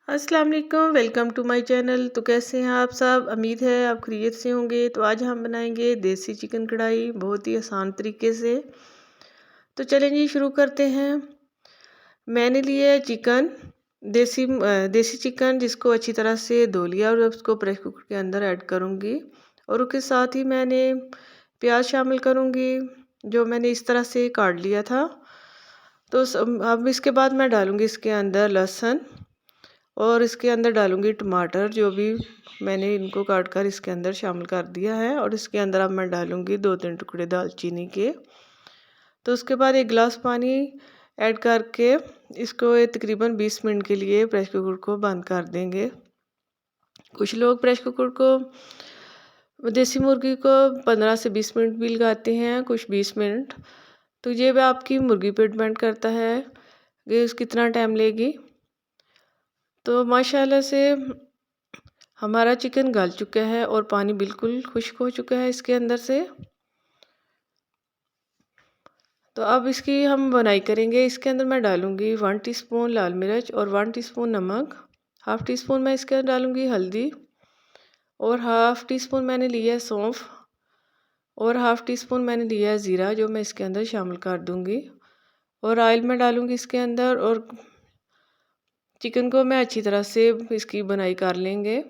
अस्सलाम वालेकुम, welcome to my channel. तो कैसे हैं आप सब? उम्मीद है आप खैरियत से होंगे। तो आज हम बनाएंगे देसी चिकन कढ़ाई बहुत ही आसान तरीके से। तो चलें जी, शुरू करते हैं। मैंने लिया है चिकन, देसी चिकन, जिसको अच्छी तरह से धो लिया और उसको प्रेशर कुकर के अंदर ऐड करूँगी। और उसके साथ ही मैंने प्याज शामिल करूँगी, जो मैंने इस तरह से काट लिया था। तो अब इसके बाद मैं डालूँगी इसके अंदर लहसुन, और इसके अंदर डालूँगी टमाटर, जो भी मैंने इनको काट कर इसके अंदर शामिल कर दिया है। और इसके अंदर अब मैं डालूँगी 2-3 टुकड़े दालचीनी के। तो उसके बाद 1 गिलास पानी ऐड करके इसको तकरीबन 20 मिनट के लिए प्रेशर कुकर को बंद कर देंगे। कुछ लोग प्रेशर कुकर को, देसी मुर्गी को 15 से 20 मिनट भी लगाते हैं, कुछ 20 मिनट। तो ये भी आपकी मुर्गी पे डिपेंड करता है कि उस कितना टाइम लेगी। तो माशाल्लाह से हमारा चिकन गल चुका है और पानी बिल्कुल खुश्क हो चुका है इसके अंदर से। तो अब इसकी हम बनाई करेंगे। इसके अंदर मैं डालूँगी 1 टीस्पून लाल मिर्च और 1 टीस्पून नमक, हाफ़ टी स्पून मैं इसके अंदर डालूँगी हल्दी, और हाफ़ टी स्पून मैंने लिया है सौंफ, और हाफ़ टी स्पून मैंने लिया है ज़ीरा, जो मैं इसके अंदर शामिल कर दूँगी। और ऑयल मैं डालूँगी इसके अंदर, और चिकन को मैं अच्छी तरह से इसकी बनाई कर लेंगे।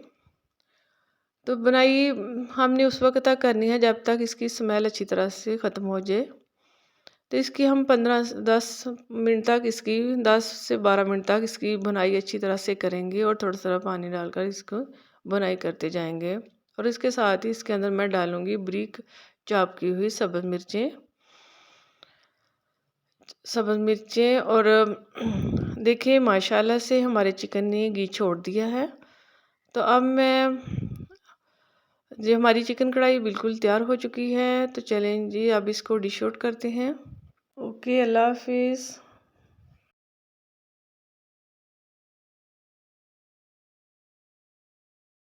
तो बनाई हमने उस वक्त तक करनी है जब तक इसकी स्मेल अच्छी तरह से ख़त्म हो जाए। तो इसकी हम 10 मिनट तक, इसकी 10 से 12 मिनट तक इसकी बुनाई अच्छी तरह से करेंगे, और थोड़ा सा पानी डालकर इसको बुनाई करते जाएंगे। और इसके साथ ही इसके अंदर मैं डालूँगी बारीक चॉप की हुई सब्ज़ मिर्चें। और देखिए माशाल्लाह से हमारे चिकन ने घी छोड़ दिया है। तो अब जी हमारी चिकन कढ़ाई बिल्कुल तैयार हो चुकी है। तो चलें जी, अब इसको डिश आउट करते हैं। ओके, अल्लाह हाफिज़।